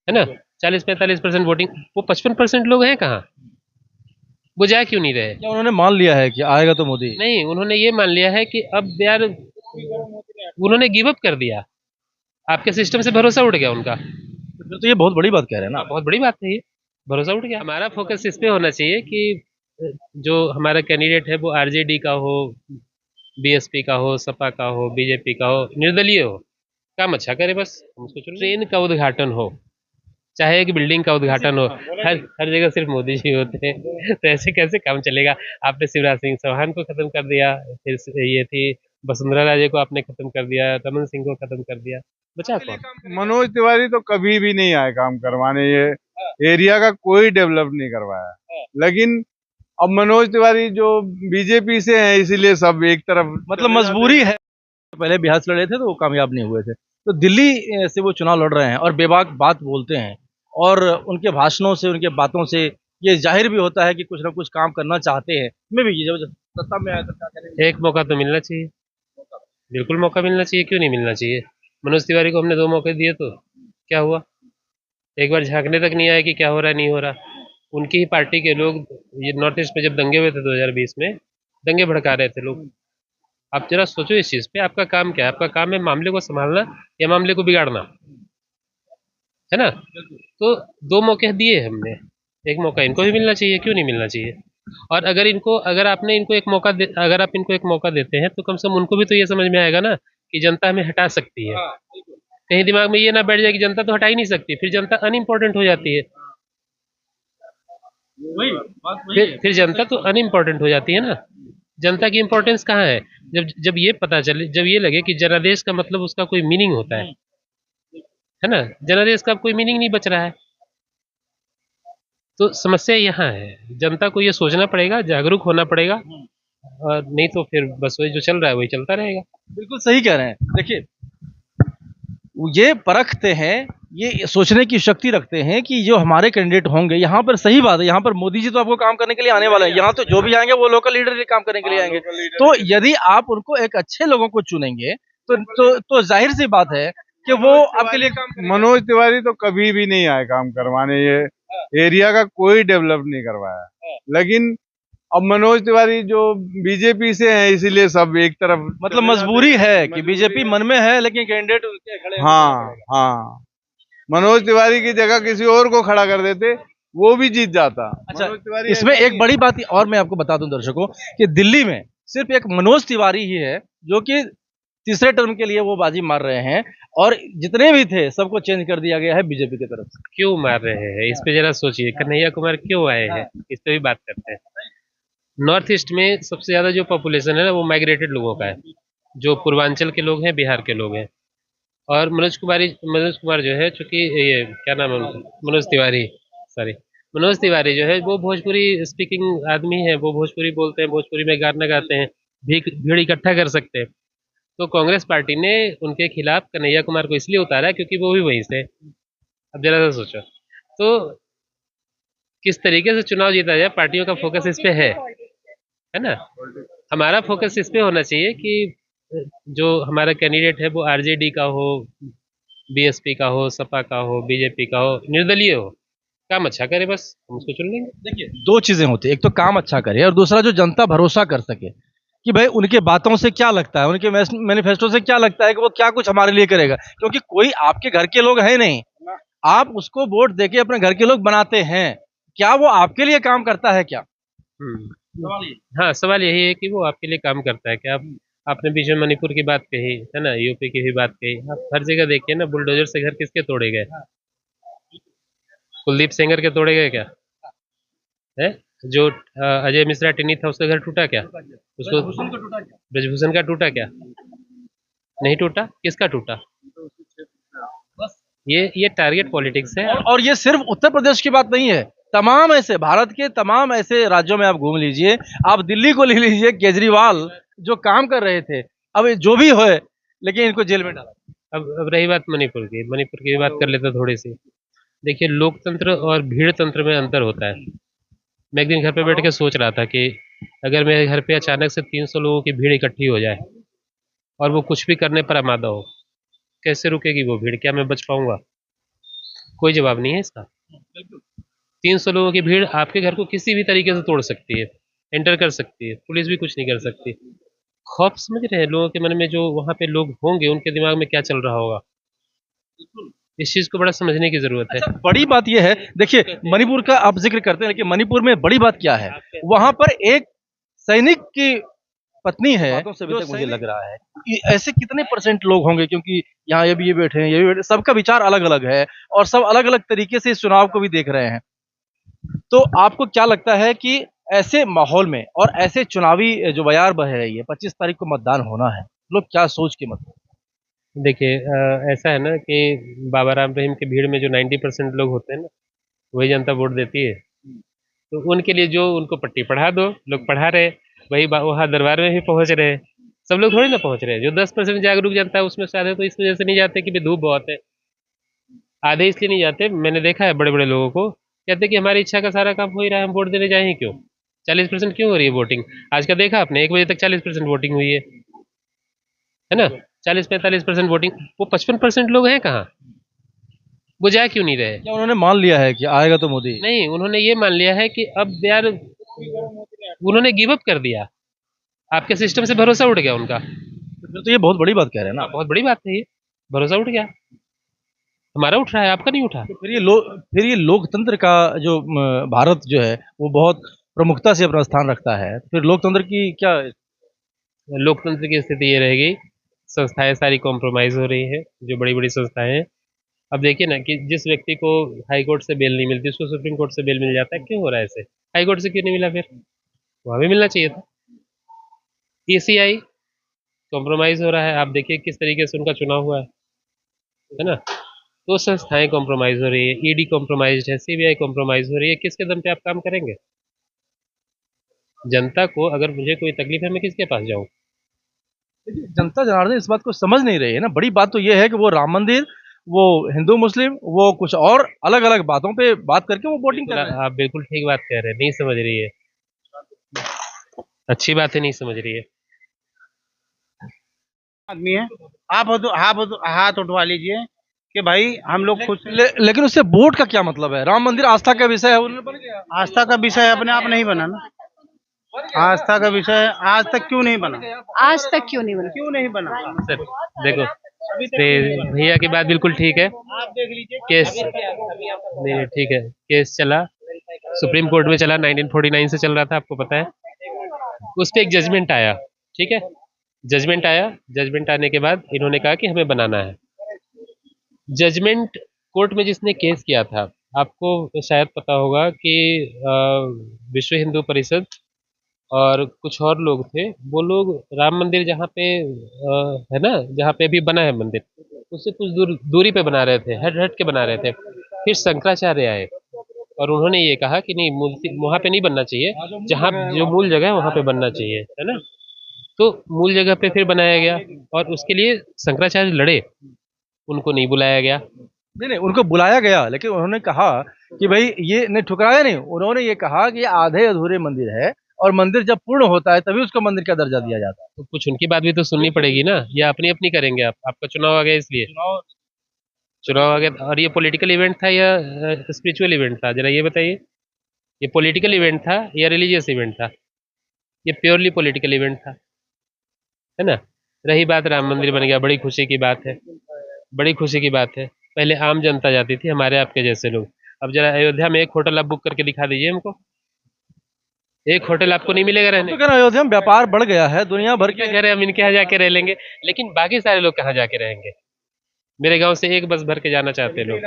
है ना। 40-45% वोटिंग, वो 55% लोग हैं कहाँ, वो जा क्यों नहीं रहे। क्या उन्होंने मान लिया है कि आएगा तो मोदी? नहीं, उन्होंने ये मान लिया है कि अब यार उन्होंने गिव अप कर दिया, आपके सिस्टम से भरोसा उठ गया उनका। तो फिर तो ये बहुत बड़ी बात कह रहे हैं ना हाँ, आप। बहुत बड़ी बात है ये, भरोसा उठ गया। हमारा फोकस इस पे होना चाहिए कि जो हमारा कैंडिडेट है वो आरजेडी का हो, बीएसपी का हो, सपा का हो, बीजेपी का हो, निर्दलीय हो, काम अच्छा करे बस, हम उसको चुन। ट्रेन का उद्घाटन हो, चाहे एक बिल्डिंग का उद्घाटन हो, हर हर जगह सिर्फ मोदी जी होते हैं तो ऐसे कैसे काम चलेगा। आपने शिवराज सिंह चौहान को खत्म कर दिया, फिर ये थी वसुंधरा राजे को आपने खत्म कर दिया, रमन सिंह को खत्म कर दिया, बचा कौन। मनोज तिवारी तो कभी भी नहीं आए काम करवाने, ये एरिया का कोई डेवलप नहीं करवाया। लेकिन अब मनोज तिवारी जो बीजेपी से हैं इसीलिए सब एक तरफ मतलब मजबूरी है। पहले बिहार से लड़े थे तो वो कामयाब नहीं हुए थे, तो दिल्ली से वो चुनाव लड़ रहे हैं और बेबाक बात बोलते हैं, और उनके भाषणों से, उनके बातों से ये जाहिर भी होता है कि कुछ ना कुछ काम करना चाहते हैं। मैं भी जब सत्ता में आया तो क्या करेंगे? एक मौका तो मिलना चाहिए, बिल्कुल मौका मिलना चाहिए, क्यों नहीं मिलना चाहिए। मनोज तिवारी को हमने 2 मौके दिए तो क्या हुआ, एक बार झांकने तक नहीं आया कि क्या हो रहा है नहीं हो रहा। उनकी ही पार्टी के लोग, ये नॉर्थ ईस्ट में जब दंगे हुए थे 2020 में, दंगे भड़का रहे थे लोग। आप जरा सोचो इस चीज पे, आपका काम क्या है, आपका काम है मामले को संभालना या मामले को बिगाड़ना, है ना। तो 2 मौके दिए हमने, एक मौका इनको भी मिलना चाहिए, क्यों नहीं मिलना चाहिए। और अगर आपने इनको एक मौका अगर आप इनको एक मौका देते हैं तो कम से कम उनको भी तो ये समझ में आएगा ना कि जनता हमें हटा सकती है। कहीं दिमाग में ये ना बैठ जाए कि जनता तो हटा ही नहीं सकती, फिर जनता अनइम्पोर्टेंट हो जाती है। फिर जनता तो अनइम्पोर्टेंट हो जाती है ना। जनता की इम्पोर्टेंस कहाँ है, जब जब ये पता चले, जब ये लगे कि जनादेश का मतलब उसका कोई मीनिंग होता है ना। जनादेश का अब कोई मीनिंग नहीं बच रहा है, तो समस्या यहाँ है। जनता को ये सोचना पड़ेगा, जागरूक होना पड़ेगा, और नहीं तो फिर बस वही जो चल रहा है वही चलता रहेगा। बिल्कुल सही कह रहे हैं। देखिए, ये परखते हैं, ये सोचने की शक्ति रखते हैं कि जो हमारे कैंडिडेट होंगे यहाँ पर, सही बात है, यहाँ पर मोदी जी तो आपको काम करने के लिए आने वाले हैं, यहाँ तो जो भी आएंगे वो लोकल लीडर काम करने के लिए आएंगे। तो यदि आप उनको एक अच्छे लोगों को चुनेंगे तो जाहिर सी बात है कि वो आपके लिए काम करेंगे। मनोज तिवारी तो कभी भी नहीं आए काम करवाने, ये एरिया का कोई डेवलप नहीं करवाया। लेकिन अब मनोज तिवारी जो बीजेपी से हैं इसीलिए सब एक तरफ मतलब मजबूरी है कि बीजेपी मन में है लेकिन कैंडिडेट उनके खड़े हैं तो हाँ करना पड़ेगा। हाँ, मनोज तिवारी की जगह किसी और को खड़ा कर देते वो भी जीत जाता। अच्छा, मनोज तिवारी इसमें ऐसा एक नहीं बड़ी बात और मैं आपको बता दूं दर्शकों कि दिल्ली में सिर्फ एक मनोज तिवारी ही है जो कि तीसरे टर्म के लिए वो बाजी मार रहे हैं, और जितने भी थे सबको चेंज कर दिया गया है बीजेपी की तरफ से। क्यों मार रहे हैं इस पे जरा सोचिए, कन्हैया कुमार क्यों आए हैं, इस पे भी बात करते हैं। नॉर्थ ईस्ट में सबसे ज्यादा जो पॉपुलेशन है ना वो माइग्रेटेड लोगों का है, जो पूर्वांचल के लोग हैं, बिहार के लोग हैं। और मनोज कुमार जो है, चूंकि ये क्या नाम है उनका, मनोज तिवारी, सॉरी, मनोज तिवारी जो है वो भोजपुरी स्पीकिंग आदमी है, वो भोजपुरी बोलते हैं, भोजपुरी में गाना गाते हैं, भीड़ इकट्ठा कर सकते हैं। तो कांग्रेस पार्टी ने उनके खिलाफ कन्हैया कुमार को इसलिए उतारा क्योंकि वो भी वहीं से। अब जरा सा सोचो तो किस तरीके से चुनाव जीता जाए, पार्टियों का फोकस इस पे है ना। हमारा फोकस इस पे होना चाहिए कि जो हमारा कैंडिडेट है वो आरजेडी का हो, बीएसपी का हो, सपा का हो, बीजेपी का हो, निर्दलीय हो, काम अच्छा करे बस, हम उसको चुन लेंगे। देखिए, दो चीजें होती है, एक तो काम अच्छा करे और दूसरा जो जनता भरोसा कर सके कि भाई उनके बातों से क्या लगता है, उनके मैनिफेस्टो से क्या लगता है कि वो क्या कुछ हमारे लिए करेगा, क्योंकि कोई आपके घर के लोग हैं नहीं, आप उसको वोट देके अपने घर के लोग बनाते हैं, क्या वो आपके लिए काम करता है क्या? हम्म। हाँ, सवाल यही है कि वो आपके लिए काम करता है क्या। आपने बीच में मणिपुर की बात कही है ना, यूपी की भी बात कही, आप हर जगह देखिए ना, बुलडोजर से घर किसके तोड़े गए, कुलदीप सेंगर के तोड़े गए क्या है। जो अजय मिश्रा टिनी था उसका घर टूटा क्या, उसको ब्रजभूषण का टूटा क्या, नहीं टूटा, किसका टूटा। ये टारगेट पॉलिटिक्स है। और ये सिर्फ उत्तर प्रदेश की बात नहीं है, तमाम ऐसे भारत के तमाम ऐसे राज्यों में आप घूम लीजिए, आप दिल्ली को ले लीजिए, केजरीवाल जो काम कर रहे थे, अब ये जो भी हो, लेकिन इनको जेल में डाला। अब रही बात मणिपुर की भी बात कर लेते थोड़ी सी। देखिए, लोकतंत्र और भीड़ तंत्र में अंतर होता है। मैं एक दिन घर पे बैठ के सोच रहा था कि अगर मेरे घर पे अचानक से 300 लोगों की भीड़ इकट्ठी हो जाए और वो कुछ भी करने पर आमादा हो, कैसे रुकेगी वो भीड़, क्या मैं बच पाऊंगा। कोई जवाब नहीं है इसका। 300 लोगों की भीड़ आपके घर को किसी भी तरीके से तोड़ सकती है, एंटर कर सकती है, पुलिस भी कुछ नहीं कर सकती। खौफ समझ रहे हैं लोगों के मन में, जो वहां पे लोग होंगे उनके दिमाग में क्या चल रहा होगा, इस चीज को बड़ा समझने की जरूरत है। अच्छा, बड़ी बात यह है, देखिए मणिपुर का आप जिक्र करते हैं, लेकिन मणिपुर में बड़ी बात क्या है, वहां पर एक सैनिक की पत्नी है, बातों से अभी तक मुझे लग रहा है कि ऐसे कितने परसेंट लोग होंगे, क्योंकि यहाँ ये भी ये बैठे हैं, ये भी बैठे, सबका विचार अलग अलग है और सब अलग अलग तरीके से इस चुनाव को भी देख रहे हैं। तो आपको क्या लगता है कि ऐसे माहौल में और ऐसे चुनावी जो बयार बह रही है, 25 तारीख को मतदान होना है, लोग क्या सोच के मतलब? देखिए ऐसा है ना कि बाबा राम रहीम की भीड़ में जो 90% लोग होते हैं ना, वही जनता वोट देती है। तो उनके लिए जो उनको पट्टी पढ़ा दो, लोग पढ़ा रहे, वही वहाँ दरबार में भी पहुंच रहे हैं। सब लोग थोड़ी ना पहुंच रहे हैं। जो 10% जागरूक जनता है उसमें से आधे तो इस वजह से नहीं जाते कि भाई धूप बहुत है, आधे इसलिए नहीं जाते, मैंने देखा है बड़े बड़े लोगों को, कहते कि हमारी इच्छा का सारा काम हो ही रहा है, हम वोट देने जाए ही क्यों। 40% क्यों हो रही है वोटिंग? आज का देखा आपने, 1 बजे तक 40% वोटिंग हुई है ना? 40-45% वोटिंग, वो 55% लोग हैं कहाँ? वो जा क्यों नहीं रहे? क्या उन्होंने मान लिया है कि आएगा तो मोदी? नहीं, उन्होंने ये मान लिया है कि अब यार उन्होंने गिव अप कर दिया, आपके सिस्टम से भरोसा उठ गया उनका। फिर तो ये बहुत बड़ी बात कह रहे हैं ना। बहुत बड़ी बात है ये, भरोसा उठ गया। हमारा उठ रहा है, आपका नहीं उठा। तो फिर ये लोकतंत्र का जो भारत जो है वो बहुत प्रमुखता से अपना स्थान रखता है, फिर लोकतंत्र की क्या? लोकतंत्र की स्थिति ये रहेगी, संस्थाएं सारी कॉम्प्रोमाइज हो रही है, जो बड़ी बड़ी संस्थाएं हैं। अब देखिए ना कि जिस व्यक्ति को हाई कोर्ट से बेल नहीं मिलती उसको सुप्रीम कोर्ट से बेल मिल जाता है, क्यों हो रहा है ऐसे? हाई कोर्ट से क्यों नहीं मिला? फिर वहां भी मिलना चाहिए था। ईसीआई कॉम्प्रोमाइज हो रहा है, आप देखिए किस तरीके से उनका चुनाव हुआ है ना? तो संस्थाएं कॉम्प्रोमाइज हो रही है, ईडी कॉम्प्रोमाइज है, सीबीआई कॉम्प्रोमाइज हो रही है, किसके दम पे आप काम करेंगे? जनता को अगर मुझे कोई तकलीफ है, मैं किसके पास जाऊं? जनता जनार्दन इस बात को समझ नहीं रही है ना। बड़ी बात तो ये है कि वो राम मंदिर, वो हिंदू मुस्लिम, वो कुछ और अलग अलग बातों पे बात करके वो वोटिंग कर रहे हैं। आप बिल्कुल ठीक बात कह रहे हैं, नहीं समझ रही है, अच्छी बात है, नहीं समझ रही है। आदमी है, आप हाथ उठवा लीजिए कि भाई हम लोग खुश हैं। लेकिन उससे वोट का क्या मतलब है? राम मंदिर आस्था का विषय है, उन्होंने बन गया। आस्था का विषय अपने आप नहीं बना ना, आस्था का विषय आज तक क्यों नहीं बना? आज तक क्यों नहीं बना? क्यों नहीं बना? सर देखो, भैया की बात बिल्कुल ठीक है। आप देख लीजिए केस नहीं, ठीक है, केस चला, सुप्रीम कोर्ट में चला, 1949 से चल रहा था, आपको पता है। उस पर एक जजमेंट आया, ठीक है, जजमेंट आया, जजमेंट आने के बाद इन्होंने कहा कि हमें बनाना है। जजमेंट कोर्ट में जिसने केस किया था, आपको शायद पता होगा कि विश्व हिंदू परिषद और कुछ और लोग थे, वो लोग राम मंदिर जहाँ पे है ना, जहाँ पे अभी बना है मंदिर, उससे कुछ दूरी पे बना रहे थे, हट हट के बना रहे थे। फिर शंकराचार्य आए और उन्होंने ये कहा कि नहीं, वहाँ पे नहीं बनना चाहिए, जहाँ जो मूल जगह है वहाँ पे बनना चाहिए, है ना? तो मूल जगह पे फिर बनाया गया और उसके लिए शंकराचार्य लड़े, उनको नहीं बुलाया गया। नहीं नहीं, उनको बुलाया गया, लेकिन उन्होंने कहा कि भाई ये नहीं, ठुकराया नहीं, उन्होंने ये कहा कि ये आधे अधूरे मंदिर है और मंदिर जब पूर्ण होता है तभी उसको मंदिर का दर्जा दिया जाता है। तो कुछ उनकी बात भी तो सुननी पड़ेगी ना, या अपनी अपनी करेंगे? आपका चुनाव आ गया इसलिए? चुनाव आ गया, और ये पॉलिटिकल इवेंट था या स्पिरिचुअल इवेंट था, जरा ये बताइए। ये पॉलिटिकल इवेंट था या रिलीजियस इवेंट था? ये प्योरली पॉलिटिकल इवेंट था, है ना? रही बात राम मंदिर बन गया, बड़ी खुशी की बात है, बड़ी खुशी की बात है। पहले आम जनता जाती थी, हमारे आपके जैसे लोग। अब जरा अयोध्या में एक होटल आप बुक करके दिखा दीजिए हमको, एक होटल आपको नहीं मिलेगा रहने तो कहना अयोध्या में व्यापार बढ़ गया है, दुनिया भर के के घर है, हम इनके यहाँ जाके रह लेंगे, लेकिन बाकी सारे लोग कहाँ जाके रहेंगे? मेरे गांव से एक बस भर के जाना चाहते हैं लोग।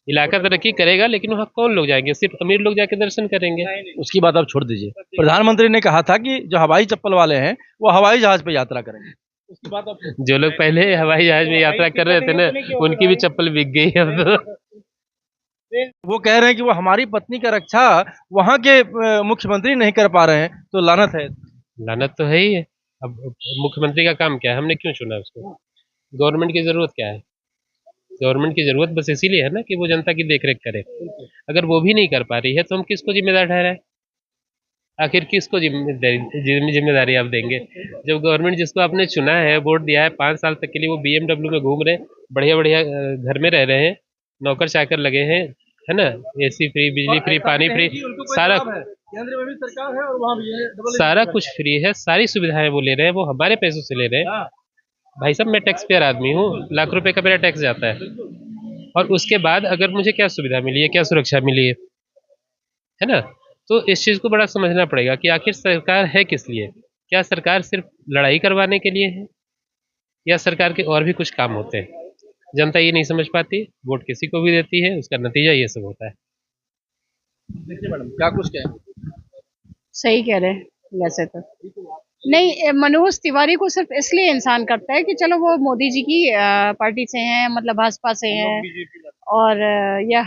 इलाका तरक्की करेगा, लेकिन वहाँ कौन लोग जाएंगे? सिर्फ अमीर लोग जाके दर्शन करेंगे। उसकी बात आप छोड़ दीजिए। प्रधानमंत्री ने कहा था कि जो हवाई चप्पल वाले हैं वो हवाई जहाज पे यात्रा करेंगे। उसकी बात आप जो लोग पहले हवाई जहाज में यात्रा कर रहे थे ना, उनकी भी चप्पल बिक गई अब तो। वो कह रहे हैं कि वो हमारी पत्नी का रक्षा वहाँ के मुख्यमंत्री नहीं कर पा रहे हैं, तो लानत है। लानत तो है ही है। अब मुख्यमंत्री का काम क्या है? हमने क्यों चुना उसको? गवर्नमेंट की जरूरत क्या है? गवर्नमेंट की जरूरत बस इसीलिए है ना कि वो जनता की देखरेख करे। अगर वो भी नहीं कर पा रही है तो हम किसको जिम्मेदार ठहराएं? आखिर किसको जिम्मेदारी आप देंगे? जब गवर्नमेंट जिसको आपने चुना है, वोट दिया है, 5 साल तक के लिए वो BMW में घूम रहे हैं, बढ़िया बढ़िया घर में रह रहे हैं, नौकर चाकर लगे हैं, है ना, एसी फ्री, बिजली फ्री, पानी फ्री, सारा केंद्र में भी सरकार है और वहाँ भी है, डबल सारा कुछ फ्री है, सारी सुविधाएं वो ले रहे हैं, वो हमारे पैसों से ले रहे हैं। भाई साहब, मैं टैक्स पेयर आदमी हूँ, लाख रुपए का मेरा टैक्स जाता है, और उसके बाद अगर मुझे क्या सुविधा मिली है, क्या सुरक्षा मिली है ना। तो इस चीज को बड़ा समझना पड़ेगा कि आखिर सरकार है किस लिए। क्या सरकार सिर्फ लड़ाई करवाने के लिए है, या सरकार के और भी कुछ काम होते हैं। जनता ये नहीं समझ पाती, वोट किसी को भी देती है, उसका नतीजा ये सब होता है। देखिए मैडम क्या कुछ कहें। सही कह रहे हैं वैसे तो। नहीं, मनोज तिवारी को सिर्फ इसलिए इंसान करता है कि चलो वो मोदी जी की पार्टी से हैं, मतलब भाजपा से हैं, और या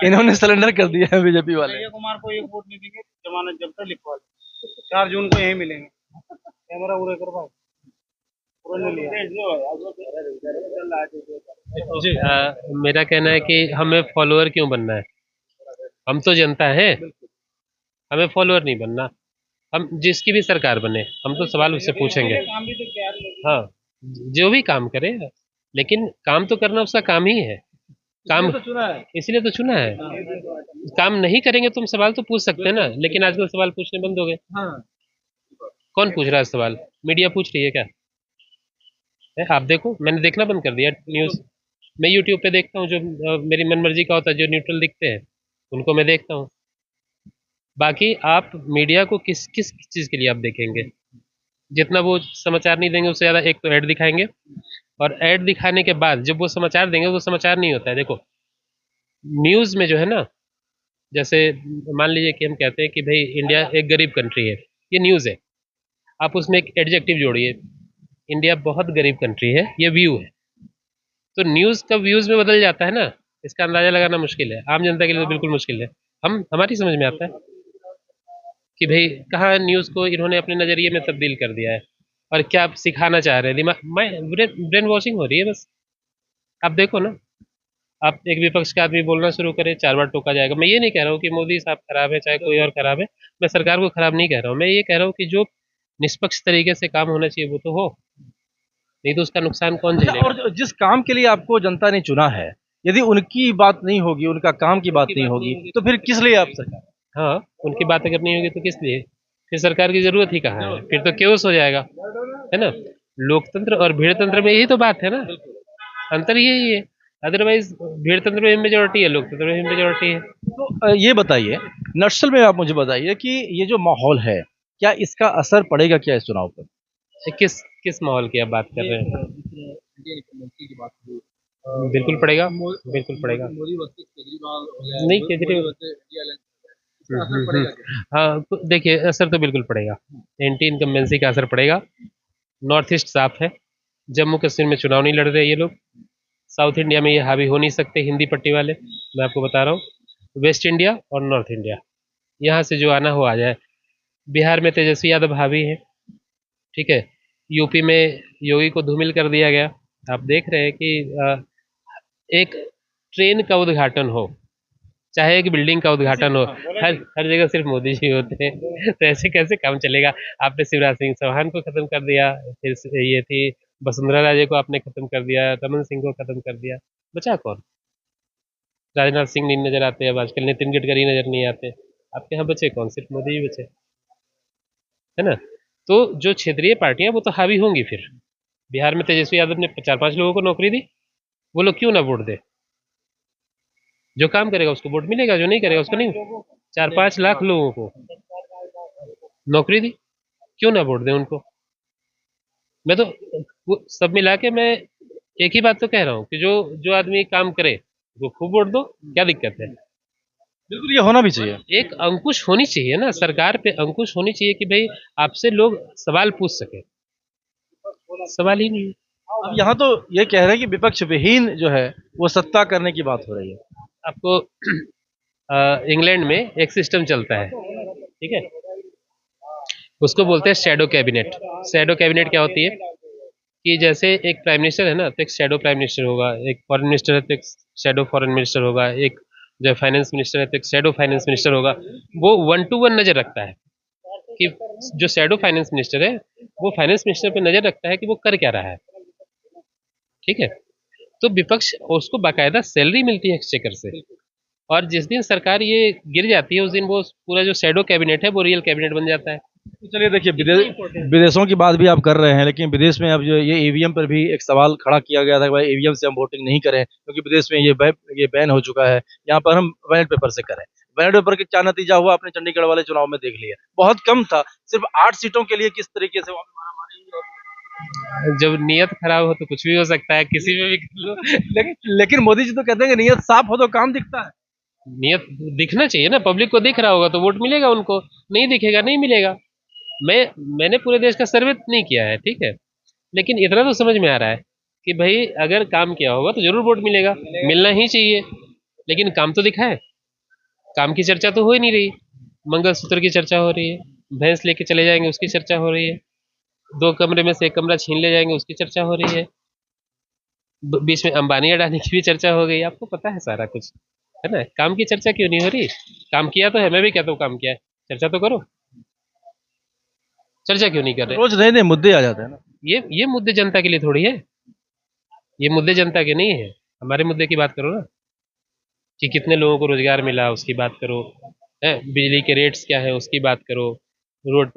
इन्होंने सिलेंडर कर दिया है बीजेपी वाले। कन्हैया कुमार को एक वोट नहीं देंगे, जमानत जब तक लिखवा ले, 4 जून को यहीं मिलेंगे। कैमरा उड़े कर भाई, मेरा कहना है कि हमें फॉलोअर क्यों बनना है, हम तो जनता है, हमें फॉलोअर नहीं बनना। हम जिसकी भी सरकार बने, हम तो सवाल उससे पूछेंगे। हाँ, जो भी काम करे, लेकिन काम तो करना उसका काम ही है। काम तो चुना है। इसलिए तो चुना है। काम नहीं करेंगे तुम सवाल तो पूछ सकते हैं ना, लेकिन आजकल सवाल पूछने बंद हो गए। हाँ। कौन पूछ रहा है सवाल? मीडिया पूछ रही है क्या? आप देखो, मैंने देखना बंद कर दिया न्यूज़। मैं यूट्यूब पे देखता हूँ, जो मेरी मनमर्जी का होता है, जो न्यूट्रल दिखते हैं उनको मैं देखता हूँ। बाकी आप मीडिया को किस किस चीज़ के लिए आप देखेंगे? जितना वो समाचार नहीं देंगे उससे ज़्यादा एक तो ऐड दिखाएंगे, और ऐड दिखाने के बाद जब वो समाचार देंगे वो समाचार नहीं होता है। देखो, न्यूज़ में जो है ना, जैसे मान लीजिए कि हम कहते हैं कि भाई इंडिया एक गरीब कंट्री है, ये न्यूज़ है। आप उसमें एक एडजेक्टिव जोड़िए, इंडिया बहुत गरीब कंट्री है, ये व्यू है। तो न्यूज़ कब व्यूज़ में बदल जाता है ना, इसका अंदाजा लगाना मुश्किल है, आम जनता के लिए तो बिल्कुल मुश्किल है। हम हमारी समझ में आता है कि भाई कहाँ न्यूज़ को इन्होंने अपने नज़रिए में तब्दील कर दिया है, और क्या आप सिखाना चाह रहे हैं। दिमाग मैं ब्रेन वॉशिंग हो रही है बस। आप देखो ना, आप एक विपक्ष का आदमी बोलना शुरू करे, 4 बार टोका जाएगा। मैं ये नहीं कह रहा हूँ कि मोदी साहब खराब है, चाहे कोई और खराब है, मैं सरकार को खराब नहीं कह रहा हूँ। मैं ये कह रहा हूँ कि जो निष्पक्ष तरीके से काम होना चाहिए वो तो हो, नहीं तो उसका नुकसान कौन अच्छा, झेलेगा। और जिस काम के लिए आपको जनता ने चुना है, यदि उनकी बात नहीं होगी, उनका काम की बात नहीं होगी, तो फिर किस लिए आप सरकार? हाँ, उनकी बात अगर नहीं होगी तो किस लिए? फिर सरकार की जरूरत ही कहाँ है, फिर तो केओस हो जाएगा, है ना। लोकतंत्र और भीड़ तंत्र में यही तो बात है ना, अंतर यही है। अदरवाइज भीड़ तंत्र में मेजोरिटी है, लोकतंत्र में मेजोरिटी है। तो ये बताइए, नक्सल में आप मुझे बताइए कि ये जो माहौल है, क्या इसका असर पड़ेगा क्या इस चुनाव पर? किस किस माहौल की आप बात कर रहे हैं? बिल्कुल पड़ेगा, बिल्कुल पड़ेगा। नहीं, केजरीवाल हाँ, तो देखिए, असर तो बिल्कुल पड़ेगा, एंटी इनकम्बेंसी का असर पड़ेगा। नॉर्थ ईस्ट साफ है, जम्मू कश्मीर में चुनाव नहीं लड़ रहे ये लोग, साउथ इंडिया में ये हावी हो नहीं सकते हिंदी पट्टी वाले, मैं आपको बता रहा हूँ। वेस्ट इंडिया और नॉर्थ इंडिया, यहाँ से जो आना हो आ जाए। बिहार में तेजस्वी यादव हावी है, ठीक है। यूपी में योगी को धूमिल कर दिया गया। आप देख रहे हैं कि एक ट्रेन का उद्घाटन हो, चाहे एक बिल्डिंग का उद्घाटन हो, हर जगह सिर्फ मोदी जी होते हैं। तो ऐसे कैसे काम चलेगा? आपने शिवराज सिंह चौहान को खत्म कर दिया, फिर ये थी वसुंधरा राजे को आपने खत्म कर दिया, रमन सिंह को खत्म कर दिया, बचा कौन? राजनाथ सिंह नहीं नजर आते, अब आजकल नितिन गडकरी नजर नहीं आते, आपके यहाँ बचे कौन? सिर्फ मोदी जी बचे, है ना। तो जो क्षेत्रीय पार्टियां वो तो हावी होंगी। फिर बिहार में तेजस्वी यादव ने 4-5 लोगों को नौकरी दी, वो लोग क्यों ना वोट दे? जो काम करेगा उसको वोट मिलेगा, जो नहीं करेगा उसको नहीं। 4-5 लाख लोगों को नौकरी दी, क्यों ना वोट दें उनको? मैं तो सब मिला के मैं एक ही बात तो कह रहा हूँ कि जो जो आदमी काम करे वो खूब वोट दो, क्या दिक्कत है? बिल्कुल, ये होना भी चाहिए। एक अंकुश होनी चाहिए ना, सरकार पे अंकुश होनी चाहिए कि भाई आपसे लोग सवाल पूछ सके। सवाल ही नहीं है। अब यहाँ तो ये कह रहे हैं कि विपक्ष विहीन जो है वो सत्ता करने की बात हो रही है। आपको इंग्लैंड में एक सिस्टम चलता है, ठीक है, उसको बोलते हैं शैडो कैबिनेट। शैडो कैबिनेट क्या होती है कि जैसे एक प्राइम मिनिस्टर है ना, तो एक शैडो प्राइम मिनिस्टर होगा, एक फॉरेन मिनिस्टर है तो एक शैडो फॉरेन मिनिस्टर होगा, एक जो फाइनेंस मिनिस्टर है तो एक शैडो फाइनेंस मिनिस्टर होगा। वो 1 to 1 नजर रखता है कि जो शैडो फाइनेंस मिनिस्टर है वो फाइनेंस मिनिस्टर पे नजर रखता है कि वो कर क्या रहा है, ठीक है। तो विपक्ष, उसको बाकायदा सैलरी मिलती है एक्सचेकर से, और जिस दिन सरकार ये गिर जाती है उस दिन वो पूरा जो शैडो कैबिनेट है वो रियल कैबिनेट बन जाता है। तो चलिए देखिए, विदेशों की बात भी आप कर रहे हैं, लेकिन विदेश में अब जो ये ईवीएम पर भी एक सवाल खड़ा किया गया था कि भाई ईवीएम से हम वोटिंग नहीं करें, क्योंकि विदेश में ये बैन हो चुका है, यहाँ पर हम बैलेट पेपर से करें। बैलेट पेपर का क्या नतीजा हुआ आपने चंडीगढ़ वाले चुनाव में देख लिया, बहुत कम था, सिर्फ 8 सीटों के लिए किस तरीके से वहाँ पे मारामारी हुई। और जब नियत खराब हो तो कुछ भी हो सकता है, किसी में भी कर लो। लेकिन मोदी जी तो कहते हैं कि नियत साफ हो तो काम दिखता है। नियत दिखना चाहिए ना, पब्लिक को दिख रहा होगा तो वोट मिलेगा उनको, नहीं दिखेगा नहीं मिलेगा। मैंने पूरे देश का सर्वे नहीं किया है, ठीक है, लेकिन इतना तो समझ में आ रहा है कि भाई अगर काम किया होगा तो जरूर वोट मिलेगा, मिलना ही चाहिए। लेकिन काम तो दिखा है, काम की चर्चा तो हो ही नहीं रही। मंगलसूत्र की चर्चा हो रही है, भैंस लेके चले जाएंगे उसकी चर्चा हो रही है, 2 कमरे में से 1 कमरा छीन ले जाएंगे उसकी चर्चा हो रही है, बीच में अंबानी अडानी की भी चर्चा हो गई। आपको पता है सारा कुछ, है ना। काम की चर्चा क्यों नहीं हो रही? काम किया तो है, मैं भी कहता हूँ काम किया है, चर्चा तो करो। चर्चा क्यों नहीं कर रहे? रोज नए नए मुद्दे आ जाते हैं ना। ये मुद्दे जनता के लिए थोड़ी है, ये मुद्दे जनता के नहीं है। हमारे मुद्दे की बात करो ना, कि कितने लोगों को रोजगार मिला उसकी बात करो, है, बिजली के रेट्स क्या है उसकी बात करो, रोड